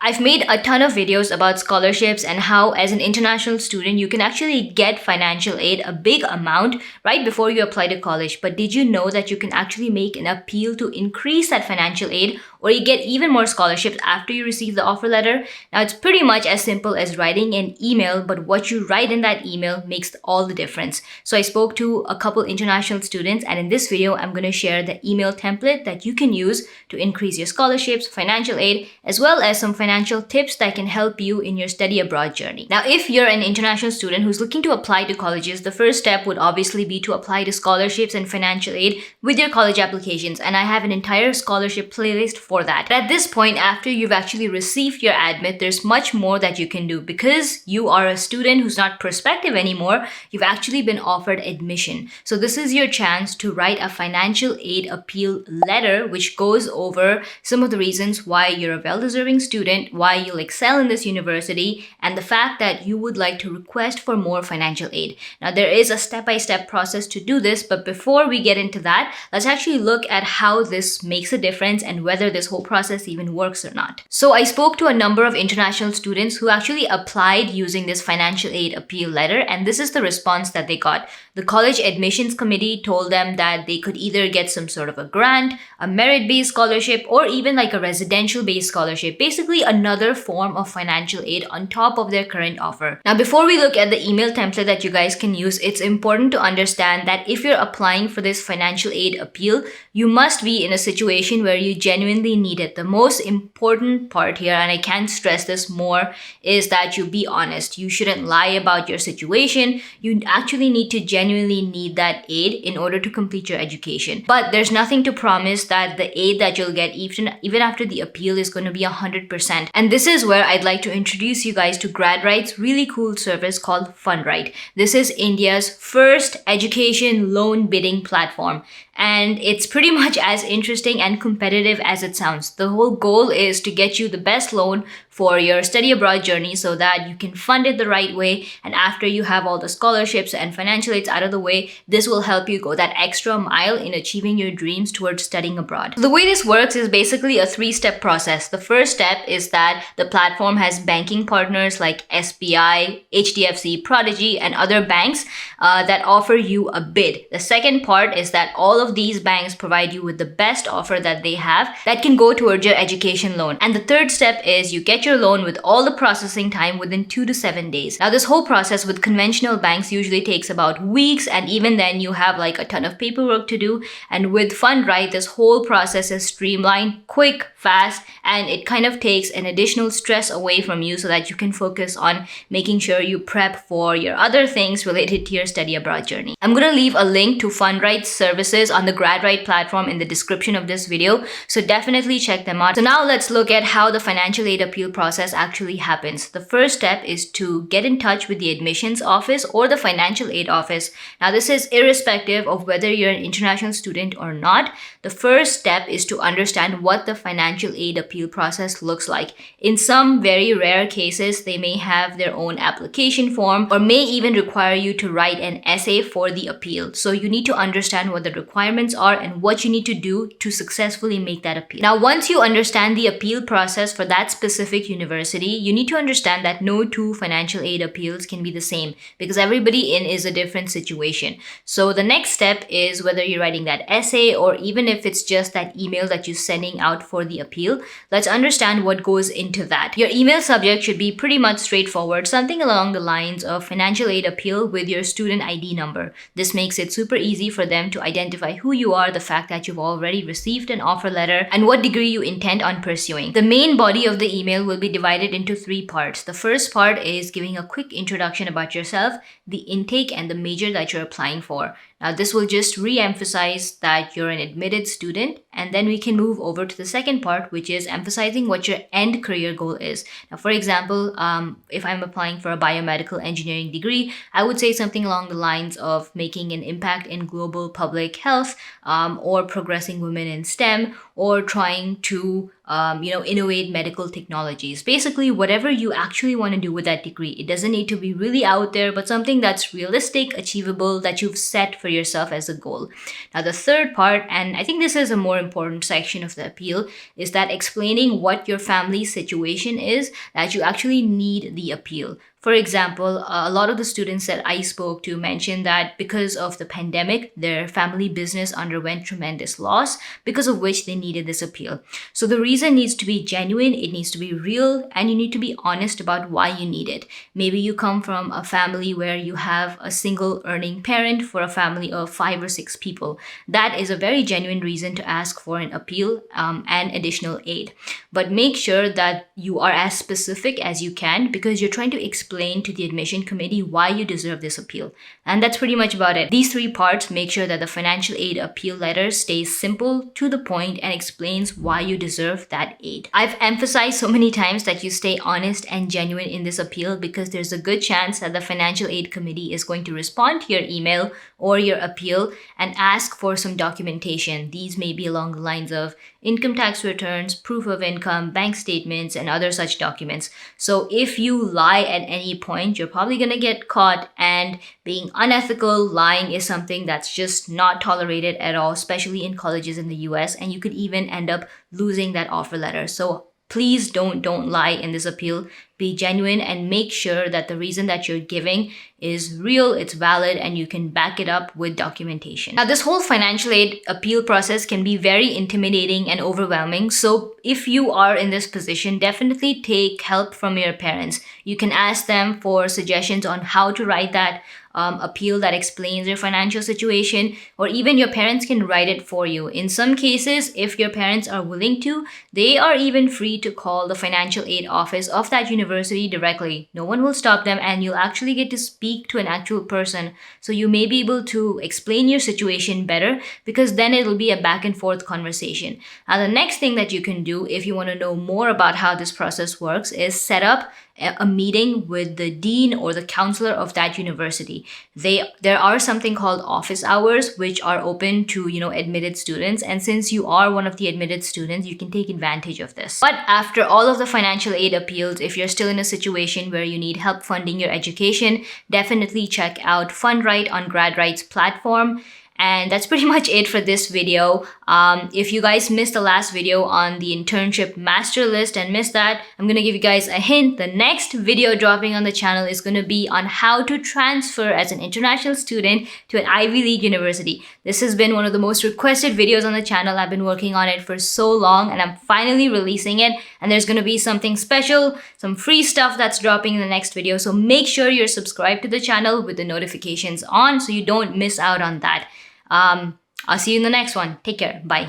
I've made a ton of videos about scholarships and how as an international student you can actually get financial aid, a big amount, right before you apply to college. But did you know that you can actually make an appeal to increase that financial aid, or you get even more scholarships after you receive the offer letter? Now it's pretty much as simple as writing an email, but what you write in that email makes all the difference. So I spoke to a couple international students, and in this video I'm going to share the email template that you can use to increase your scholarships, financial aid, as well as some financial tips that can help you in your study abroad journey. Now, if you're an international student who's looking to apply to colleges, the first step would obviously be to apply to scholarships and financial aid with your college applications, and I have an entire scholarship playlist for that. At this point, after you've actually received your admit, there's much more that you can do. Because you are a student who's not prospective anymore, you've actually been offered admission. So this is your chance to write a financial aid appeal letter which goes over some of the reasons why you're a well-deserving student, why you'll excel in this university, and the fact that you would like to request for more financial aid. Now, there is a step-by-step process to do this, but before we get into that, let's actually look at how this makes a difference and whether this whole process even works or not. So I spoke to a number of international students who actually applied using this financial aid appeal letter, and this is the response that they got. The college admissions committee told them that they could either get some sort of a grant, a merit-based scholarship, or even like a residential-based scholarship, basically another form of financial aid on top of their current offer. Now, before we look at the email template that you guys can use, it's important to understand that if you're applying for this financial aid appeal, you must be in a situation where you genuinely need it. The most important part here, and I can't stress this more, is that you be honest. You shouldn't lie about your situation. You actually need to genuinely need that aid in order to complete your education. But there's nothing to promise that the aid that you'll get even after the appeal is going to be 100%. And this is where I'd like to introduce you guys to GradRight's really cool service called FundRight. This is India's first education loan bidding platform, and it's pretty much as interesting and competitive as it sounds. The whole goal is to get you the best loan for your study abroad journey so that you can fund it the right way, and after you have all the scholarships and financial aids out of the way, this will help you go that extra mile in achieving your dreams towards studying abroad. So the way this works is basically a three-step process. The first step is that the platform has banking partners like SBI, HDFC, Prodigy, and other banks that offer you a bid. The second part is that all of these banks provide you with the best offer that they have that can go towards your education loan. And the third step is you get your loan with all the processing time within 2 to 7 days. Now, this whole process with conventional banks usually takes about weeks, and even then you have like a ton of paperwork to do. And with FundRight, this whole process is streamlined, quick, fast, and it kind of takes an additional stress away from you so that you can focus on making sure you prep for your other things related to your study abroad journey. I'm going to leave a link to FundRight's services on the GradRight platform in the description of this video, so definitely check them out. So now let's look at how the financial aid appeal process actually happens. The first step is to get in touch with the admissions office or the financial aid office. Now, this is irrespective of whether you're an international student or not. The first step is to understand what the financial aid appeal process looks like. In some very rare cases, they may have their own application form or may even require you to write an essay for the appeal. So you need to understand what the requirements are and what you need to do to successfully make that appeal. Now, once you understand the appeal process for that specific university, you need to understand that no two financial aid appeals can be the same because everybody in is a different situation. So the next step is whether you're writing that essay or even if it's just that email that you're sending out for the appeal, let's understand what goes into that. Your email subject should be pretty much straightforward, something along the lines of financial aid appeal with your student ID number. This makes it super easy for them to identify who you are, the fact that you've already received an offer letter, and what degree you intend on pursuing. The main body of the email will be divided into 3 parts. The first part is giving a quick introduction about yourself, the intake, and the major that you're applying for. Now, this will just re-emphasize that you're an admitted student, and then we can move over to the second part, which is emphasizing what your end career goal is. Now, for example, if I'm applying for a biomedical engineering degree, I would say something along the lines of making an impact in global public health, or progressing women in STEM, or trying to innovate medical technologies. Basically, whatever you actually want to do with that degree. It doesn't need to be really out there, but something that's realistic, achievable, that you've set for yourself as a goal. Now, the third part, and I think this is a more important section of the appeal, is that explaining what your family situation is that you actually need the appeal. For example, a lot of the students that I spoke to mentioned that because of the pandemic, their family business underwent tremendous loss, because of which they needed this appeal. So the reason needs to be genuine, it needs to be real, and you need to be honest about why you need it. Maybe you come from a family where you have a single earning parent for a family of 5 or 6 people. That is a very genuine reason to ask for an appeal and additional aid. But make sure that you are as specific as you can, because you're trying to explain to the admission committee why you deserve this appeal. And that's pretty much about it. These 3 parts make sure that the financial aid appeal letter stays simple, to the point, and explains why you deserve that aid. I've emphasized so many times that you stay honest and genuine in this appeal, because there's a good chance that the financial aid committee is going to respond to your email or your appeal and ask for some documentation. These may be along the lines of income tax returns, proof of income, bank statements, and other such documents. So if you lie at any point, you're probably going to get caught, and being unethical, lying is something that's just not tolerated at all, especially in colleges in the US, and you could even end up losing that offer letter. So please don't lie in this appeal. Be genuine and make sure that the reason that you're giving is real, it's valid, and you can back it up with documentation. Now, this whole financial aid appeal process can be very intimidating and overwhelming. So if you are in this position, definitely take help from your parents. You can ask them for suggestions on how to write that appeal that explains your financial situation, or even your parents can write it for you. In some cases, if your parents are willing to, they are even free to call the financial aid office of that university directly. No one will stop them, and you'll actually get to speak to an actual person. So you may be able to explain your situation better, because then it'll be a back and forth conversation. Now, the next thing that you can do if you want to know more about how this process works is set up a meeting with the dean or the counselor of that university. There are something called office hours, which are open to admitted students, and since you are one of the admitted students, you can take advantage of this. But after all of the financial aid appeals, if you're still in a situation where you need help funding your education, definitely check out Fundright on GradRight's platform. And that's pretty much it for this video. If you guys missed the last video on the internship master list and missed that, I'm going to give you guys a hint. The next video dropping on the channel is going to be on how to transfer as an international student to an Ivy League university. This has been one of the most requested videos on the channel. I've been working on it for so long, and I'm finally releasing it. And there's going to be something special, some free stuff that's dropping in the next video. So make sure you're subscribed to the channel with the notifications on so you don't miss out on that. I'll see you in the next one. Take care. Bye.